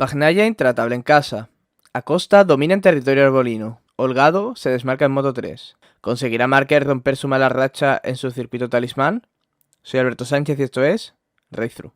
Bagnaia intratable en casa. Acosta domina en territorio arbolino. Holgado se desmarca en Moto 3. ¿Conseguirá Márquez romper su mala racha en su circuito talismán? Soy Alberto Sánchez y esto es Race Through.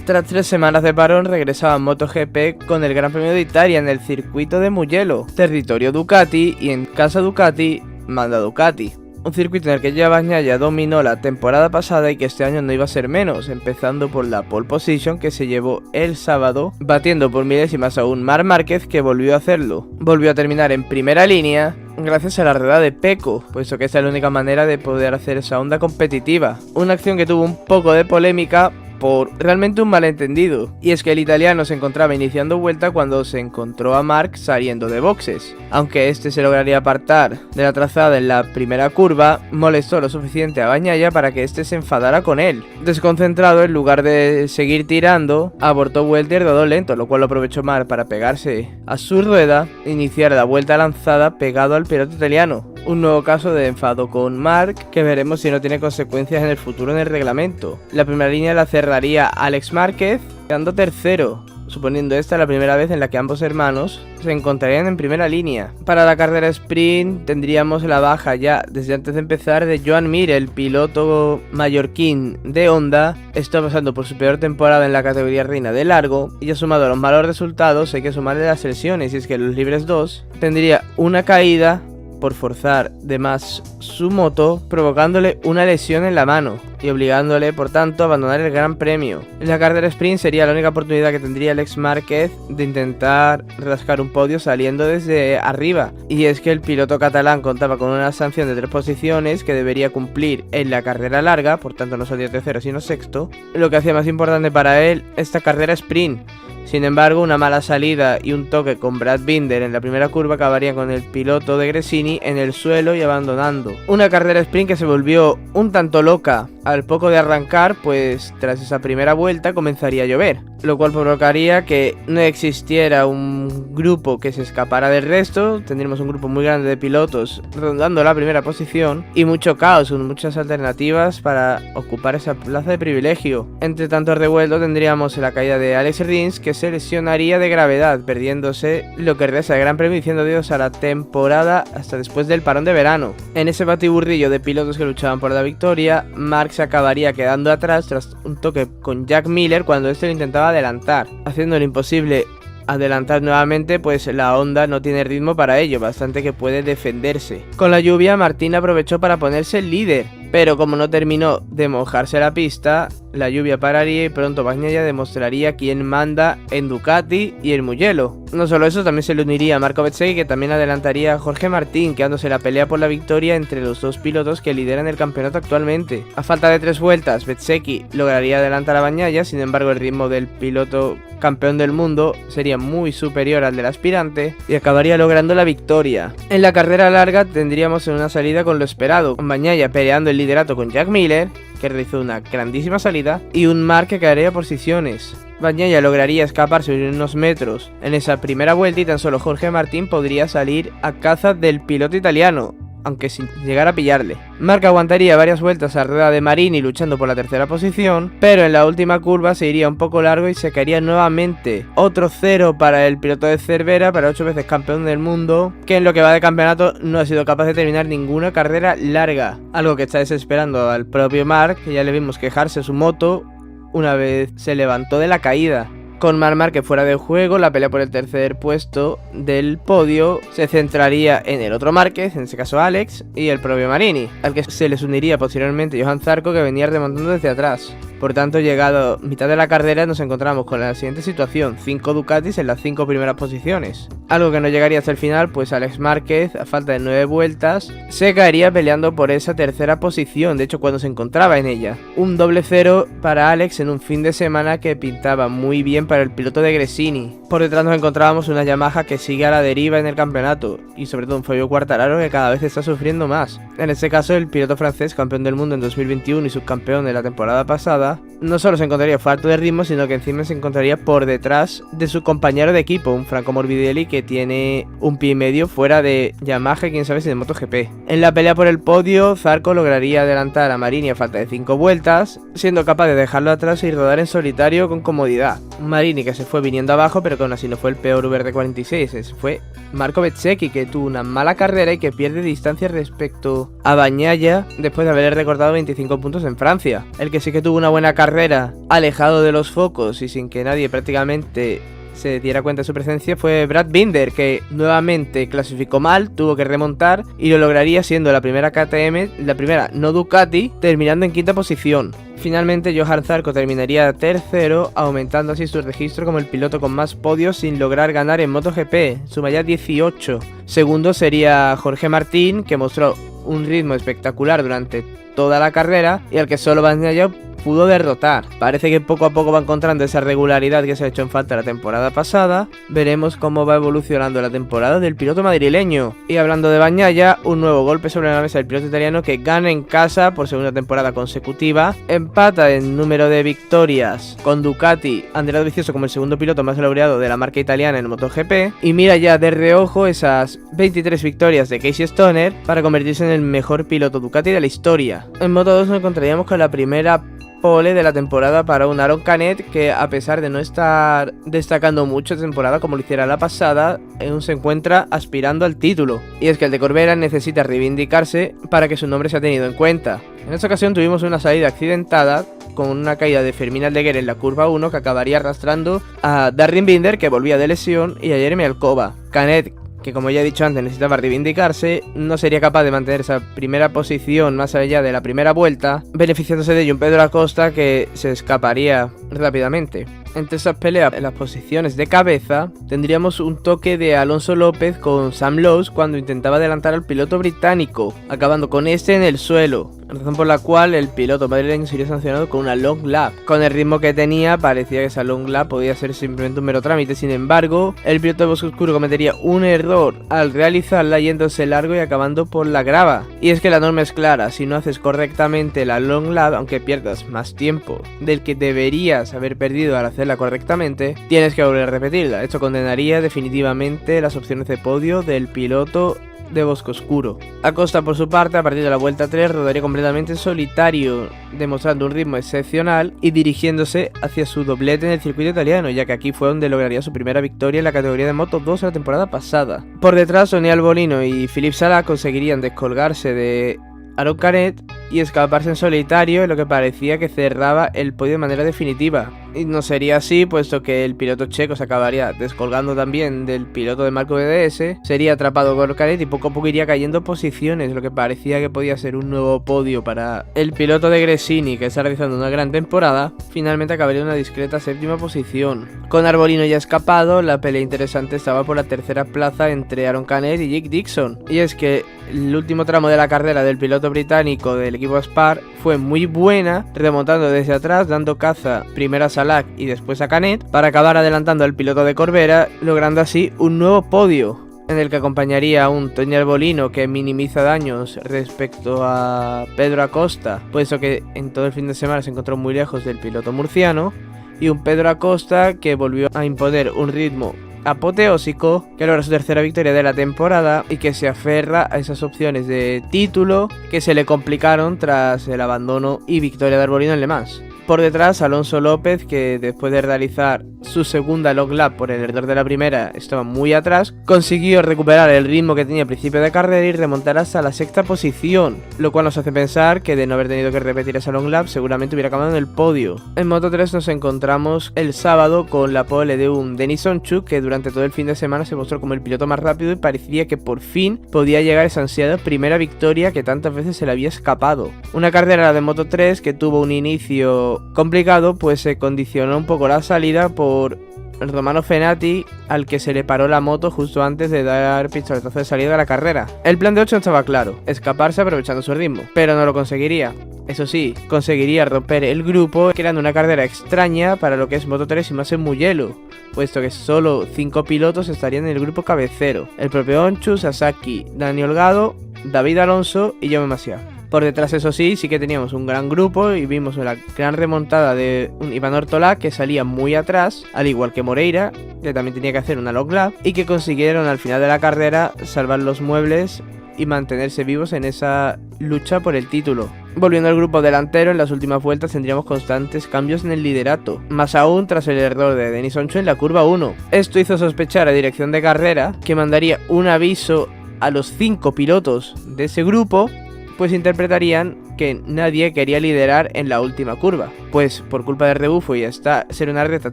Tras 3 semanas de parón regresaba MotoGP con el Gran Premio de Italia en el circuito de Mugello, territorio Ducati, y en casa Ducati manda Ducati. Un circuito en el que ya Bagnaia dominó la temporada pasada y que este año no iba a ser menos, empezando por la pole position que se llevó el sábado, batiendo por milésimas a un Marc Márquez que volvió a hacerlo. Volvió a terminar en primera línea gracias a la rueda de Pecco, puesto que esta es la única manera de poder hacer esa onda competitiva. Una acción que tuvo un poco de polémica por realmente un malentendido, y es que el italiano se encontraba iniciando vuelta cuando se encontró a Marc saliendo de boxes. Aunque este se lograría apartar de la trazada en la primera curva, molestó lo suficiente a Bagnaia para que este se enfadara con él. Desconcentrado, en lugar de seguir tirando, abortó vuelta y rodó lento, lo cual lo aprovechó Marc para pegarse a su rueda e iniciar la vuelta lanzada pegado al piloto italiano. Un nuevo caso de enfado con Marc que veremos si no tiene consecuencias en el futuro en el reglamento. La primera línea la cerraría Alex Márquez, quedando tercero, suponiendo esta la primera vez en la que ambos hermanos se encontrarían en primera línea. Para la carrera sprint tendríamos la baja ya desde antes de empezar de Joan Mir, el piloto mallorquín de Honda. Está pasando por su peor temporada en la categoría reina de largo, y ya sumado a los malos resultados hay que sumarle las lesiones, y es que los libres 2 tendría una caída por forzar de más su moto, provocándole una lesión en la mano y obligándole por tanto a abandonar el Gran Premio. En la carrera sprint sería la única oportunidad que tendría Alex Márquez de intentar rascar un podio saliendo desde arriba, y es que el piloto catalán contaba con una sanción de 3 posiciones que debería cumplir en la carrera larga, por tanto no sería tercero sino sexto, lo que hacía más importante para él esta carrera sprint. Sin embargo, una mala salida y un toque con Brad Binder en la primera curva acabarían con el piloto de Gresini en el suelo y abandonando. Una carrera sprint que se volvió un tanto loca al poco de arrancar, pues tras esa primera vuelta comenzaría a llover, lo cual provocaría que no existiera un grupo que se escapara del resto. Tendríamos un grupo muy grande de pilotos rondando la primera posición y mucho caos, con muchas alternativas para ocupar esa plaza de privilegio. Entre tanto revuelto tendríamos la caída de Alex Rins, que se lesionaría de gravedad, perdiéndose lo que resta del Gran Premio, diciendo adiós a la temporada hasta después del parón de verano. En ese batiburrillo de pilotos que luchaban por la victoria, Marc se acabaría quedando atrás tras un toque con Jack Miller cuando este lo intentaba adelantar, haciendo lo imposible adelantar nuevamente, pues la Honda no tiene ritmo para ello, bastante que puede defenderse. Con la lluvia, Martín aprovechó para ponerse el líder, pero como no terminó de mojarse la pista, la lluvia pararía y pronto Bagnaia demostraría quién manda en Ducati y en Mugello. No solo eso, también se le uniría a Marco Bezzecchi, que también adelantaría a Jorge Martín, quedándose la pelea por la victoria entre los dos pilotos que lideran el campeonato actualmente. A falta de 3 vueltas, Bezzecchi lograría adelantar a Bagnaia, sin embargo el ritmo del piloto campeón del mundo sería muy superior al del aspirante y acabaría logrando la victoria. En la carrera larga tendríamos una salida con lo esperado, con Bagnaia peleando el liderato con Jack Miller, que realizó una grandísima salida, y un Marc que caería posiciones. Bagnaia lograría escaparse unos metros en esa primera vuelta y tan solo Jorge Martín podría salir a caza del piloto italiano, aunque sin llegar a pillarle. Marc aguantaría varias vueltas a rueda de Marini luchando por la tercera posición, pero en la última curva se iría un poco largo y se caería nuevamente. Otro 0 para el piloto de Cervera, para 8 veces campeón del mundo, que en lo que va de campeonato no ha sido capaz de terminar ninguna carrera larga, algo que está desesperando al propio Marc, que ya le vimos quejarse su moto una vez se levantó de la caída. Con Marc Márquez fuera de juego, la pelea por el tercer puesto del podio se centraría en el otro Márquez, en este caso Alex, y el propio Marini, al que se les uniría posteriormente Johan Zarco, que venía remontando desde atrás. Por tanto, llegado mitad de la carrera, nos encontramos con la siguiente situación: 5 Ducatis en las 5 primeras posiciones. Algo que no llegaría hasta el final, pues Alex Márquez, a falta de 9 vueltas, se caería peleando por esa tercera posición, de hecho cuando se encontraba en ella. Un doble 0 para Alex en un fin de semana que pintaba muy bien para el piloto de Gresini. Por detrás nos encontrábamos una Yamaha que sigue a la deriva en el campeonato, y sobre todo un Fabio Quartararo que cada vez está sufriendo más. En este caso, el piloto francés, campeón del mundo en 2021 y subcampeón de la temporada pasada, no solo se encontraría falto de ritmo, sino que encima se encontraría por detrás de su compañero de equipo, un Franco Morbidelli que tiene un pie y medio fuera de Yamaha y quién sabe si de MotoGP. En la pelea por el podio, Zarco lograría adelantar a Marini a falta de 5 vueltas, siendo capaz de dejarlo atrás y rodar en solitario con comodidad. Marini que se fue viniendo abajo, pero que aún así no fue el peor Uber de 46, fue Marco Bezzecchi, que tuvo una mala carrera y que pierde distancia respecto a Bagnaia después de haberle recortado 25 puntos en Francia. El que sí que tuvo una buena carrera, alejado de los focos y sin que nadie prácticamente se diera cuenta de su presencia, fue Brad Binder, que nuevamente clasificó mal, tuvo que remontar y lo lograría siendo la primera KTM, la primera no Ducati, terminando en quinta posición. Finalmente Johan Zarco terminaría tercero, aumentando así su registro como el piloto con más podios sin lograr ganar en MotoGP, suma ya 18. Segundo sería Jorge Martín, que mostró un ritmo espectacular durante toda la carrera y al que solo Bagnaia pudo derrotar. Parece que poco a poco va encontrando esa regularidad que se ha hecho en falta la temporada pasada. Veremos cómo va evolucionando la temporada del piloto madrileño. Y hablando de Bagnaia, un nuevo golpe sobre la mesa del piloto italiano que gana en casa por segunda temporada consecutiva. Empata en número de victorias con Ducati, Andrea Dovizioso como el segundo piloto más laureado de la marca italiana en MotoGP. Y mira ya de reojo esas 23 victorias de Casey Stoner para convertirse en el mejor piloto Ducati de la historia. En Moto2 nos encontraríamos con la primera pole de la temporada para un Aron Canet que, a pesar de no estar destacando mucho esta temporada como lo hiciera la pasada, aún se encuentra aspirando al título. Y es que el de Corbera necesita reivindicarse para que su nombre sea tenido en cuenta. En esta ocasión tuvimos una salida accidentada con una caída de Fermín Aldeguer en la curva 1 que acabaría arrastrando a Darren Binder, que volvía de lesión, y a Jeremy Alcoba. Canet, que como ya he dicho antes necesitaba reivindicarse, no sería capaz de mantener esa primera posición más allá de la primera vuelta, beneficiándose de ello un Pedro Acosta que se escaparía rápidamente. Entre esas peleas en las posiciones de cabeza tendríamos un toque de Alonso López con Sam Lowes cuando intentaba adelantar al piloto británico, acabando con este en el suelo, razón por la cual el piloto madrileño sería sancionado con una long lap. Con el ritmo que tenía parecía que esa long lap podía ser simplemente un mero trámite, sin embargo el piloto de Bosco Oscuro cometería un error al realizarla yéndose largo y acabando por la grava. Y es que la norma es clara, si no haces correctamente la long lap, aunque pierdas más tiempo del que deberías haber perdido al hacerla correctamente, tienes que volver a repetirla. Esto condenaría definitivamente las opciones de podio del piloto de Bosco Oscuro. Acosta, por su parte, a partir de la vuelta 3 rodaría completamente en solitario, demostrando un ritmo excepcional y dirigiéndose hacia su doblete en el circuito italiano, ya que aquí fue donde lograría su primera victoria en la categoría de Moto2 la temporada pasada. Por detrás, Sonny Albolino y Philippe Salah conseguirían descolgarse de Aron Canet y escaparse en solitario en lo que parecía que cerraba el podio de manera definitiva. Y no sería así, puesto que el piloto checo se acabaría descolgando también del piloto de Marco BDS, sería atrapado por Canet y poco a poco iría cayendo posiciones, lo que parecía que podía ser un nuevo podio para el piloto de Gresini, que está realizando una gran temporada. Finalmente acabaría en una discreta séptima posición. Con Arbolino ya escapado, la pelea interesante estaba por la tercera plaza entre Aron Canet y Jake Dixon. Y es que el último tramo de la carrera del piloto británico del equipo Aspar fue muy buena, remontando desde atrás, dando caza primero a Salah y después a Canet, para acabar adelantando al piloto de Corbera, logrando así un nuevo podio, en el que acompañaría a un Tony Arbolino que minimiza daños respecto a Pedro Acosta, puesto que en todo el fin de semana se encontró muy lejos del piloto murciano, y un Pedro Acosta que volvió a imponer un ritmo apoteósico, que logra su tercera victoria de la temporada y que se aferra a esas opciones de título que se le complicaron tras el abandono y victoria de Arbolino en Le Mans. Por detrás, Alonso López, que después de realizar su segunda long lap por el error de la primera estaba muy atrás, consiguió recuperar el ritmo que tenía al principio de carrera y remontar hasta la sexta posición, lo cual nos hace pensar que de no haber tenido que repetir esa long lap seguramente hubiera acabado en el podio. En Moto3 nos encontramos el sábado con la pole de un Denis Onchuk, que durante todo el fin de semana se mostró como el piloto más rápido y parecía que por fin podía llegar a esa ansiada primera victoria que tantas veces se le había escapado. Una carrera de Moto3 que tuvo un inicio complicado, pues se condicionó un poco la salida por Romano Fenati, al que se le paró la moto justo antes de dar pistoletazo de salida a la carrera. El plan de 8 estaba claro, escaparse aprovechando su ritmo, pero no lo conseguiría. Eso sí, conseguiría romper el grupo creando una carrera extraña para lo que es Moto3 y más en Mugello, puesto que solo 5 pilotos estarían en el grupo cabecero: el propio Honshu, Sasaki, Dani Olgado, David Alonso y Jaume Masia. Por detrás, eso sí que teníamos un gran grupo y vimos la gran remontada de un Iván Ortolá que salía muy atrás, al igual que Moreira, que también tenía que hacer una long lap, y que consiguieron al final de la carrera salvar los muebles y mantenerse vivos en esa lucha por el título. Volviendo al grupo delantero, en las últimas vueltas tendríamos constantes cambios en el liderato, más aún tras el error de Denis Honshu en la curva 1. Esto hizo sospechar a dirección de carrera que mandaría un aviso a los 5 pilotos de ese grupo, pues interpretarían que nadie quería liderar en la última curva, pues por culpa de rebufo y hasta ser una recta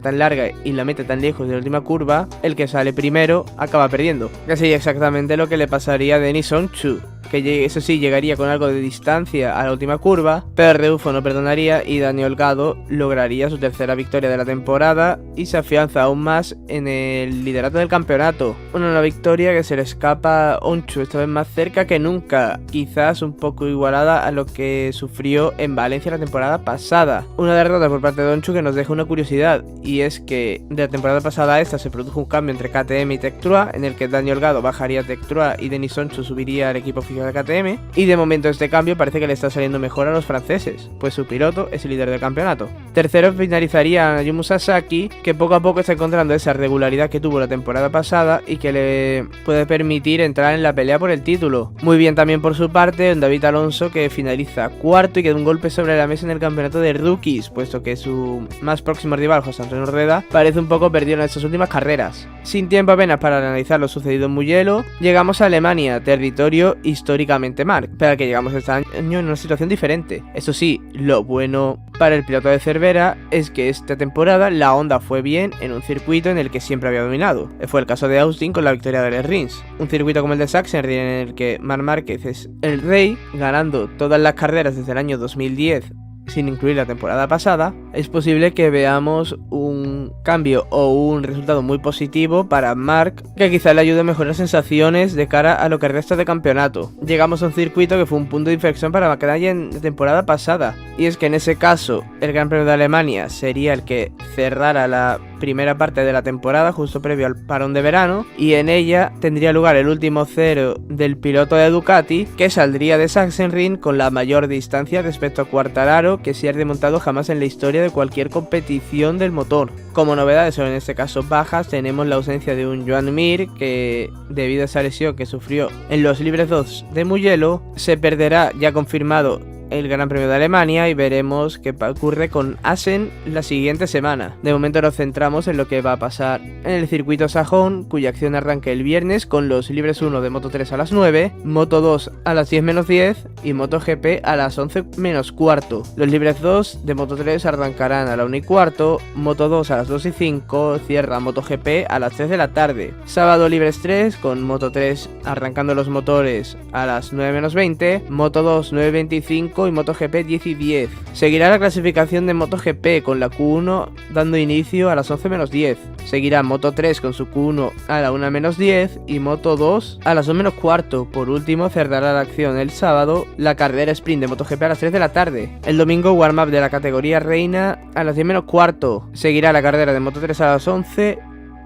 tan larga y la meta tan lejos de la última curva, el que sale primero acaba perdiendo. Que sería exactamente lo que le pasaría a Denis Honshu, que eso sí llegaría con algo de distancia a la última curva, pero rebufo no perdonaría y Dani Olgado lograría su tercera victoria de la temporada y se afianza aún más en el liderato del campeonato. Una victoria que se le escapa a Honshu, esta vez más cerca que nunca, quizás un poco igualada a lo que sufrió en Valencia la temporada pasada. Una derrota por parte de Honshu que nos deja una curiosidad, y es que de la temporada pasada a esta se produjo un cambio entre KTM y Tectrua, en el que Dani Olgado bajaría a Tectrua y Denis Honshu subiría al equipo oficial de KTM, y de momento este cambio parece que le está saliendo mejor a los franceses, pues su piloto es el líder del campeonato. Tercero finalizaría Ayumu Sasaki, que poco a poco está encontrando esa regularidad que tuvo la temporada pasada y que le puede permitir entrar en la pelea por el título. Muy bien también por su parte David Alonso, que finaliza cuarto y queda un golpe sobre la mesa en el campeonato de rookies, puesto que su más próximo rival, José Antonio Rueda, parece un poco perdido en estas últimas carreras. Sin tiempo apenas para analizar lo sucedido en Mugello, llegamos a Alemania, territorio históricamente Marc, pero que llegamos este año en una situación diferente. Eso sí, lo bueno para el piloto de Cervera es que esta temporada la Honda fue bien en un circuito en el que siempre había dominado. Fue el caso de Austin con la victoria de Les Rins, un circuito como el de Sachsenring en el que Marc Márquez es el rey, ganando todas las carreras desde el año 2010 sin incluir la temporada pasada. Es posible que veamos un cambio o un resultado muy positivo para Marc, que quizá le ayude a mejorar sensaciones de cara a lo que resta de campeonato. Llegamos a un circuito que fue un punto de inflexión para McLaren en la temporada pasada, y es que en ese caso el Gran Premio de Alemania sería el que cerrara la primera parte de la temporada justo previo al parón de verano, y en ella tendría lugar el último cero del piloto de Ducati, que saldría de Sachsenring con la mayor distancia respecto a Quartararo que se ha remontado jamás en la historia de cualquier competición del motor. Como novedades, o en este caso bajas, tenemos la ausencia de un Joan Mir, que debido a esa lesión que sufrió en los libres 2 de Mugello, se perderá, ya confirmado, el Gran Premio de Alemania, y veremos qué ocurre con Assen la siguiente semana. De momento nos centramos en lo que va a pasar en el circuito sajón, cuya acción arranca el viernes con los libres 1 de Moto 3 a las 9, Moto 2 a las 10 menos 10 y Moto GP a las 11 menos cuarto. Los libres 2 de Moto 3 arrancarán a la 1 y cuarto, Moto 2 a las 2 y 5, cierra Moto GP a las 3 de la tarde. Sábado libres 3 con Moto 3 arrancando los motores a las 9 menos 20, Moto 2 9:25 y MotoGP 10 y 10. Seguirá la clasificación de MotoGP con la Q1 dando inicio a las 11 menos 10. Seguirá Moto 3 con su Q1 a la 1 menos 10 y Moto 2 a las 2 menos cuarto. Por último cerrará la acción el sábado la carrera sprint de MotoGP a las 3 de la tarde. El domingo warm-up de la categoría reina a las 10 menos cuarto. Seguirá la carrera de Moto 3 a las 11,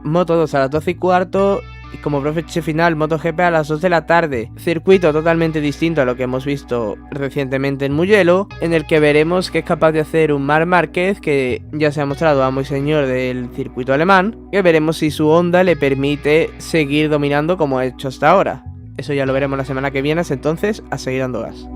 Moto 2 a las 12 y cuarto y como broche final MotoGP a las 2 de la tarde. Circuito totalmente distinto a lo que hemos visto recientemente en Mugello, en el que veremos que es capaz de hacer un Marc Márquez, que ya se ha mostrado amo y señor del circuito alemán, que veremos si su Honda le permite seguir dominando como ha hecho hasta ahora. Eso ya lo veremos la semana que viene, entonces a seguir dando gas.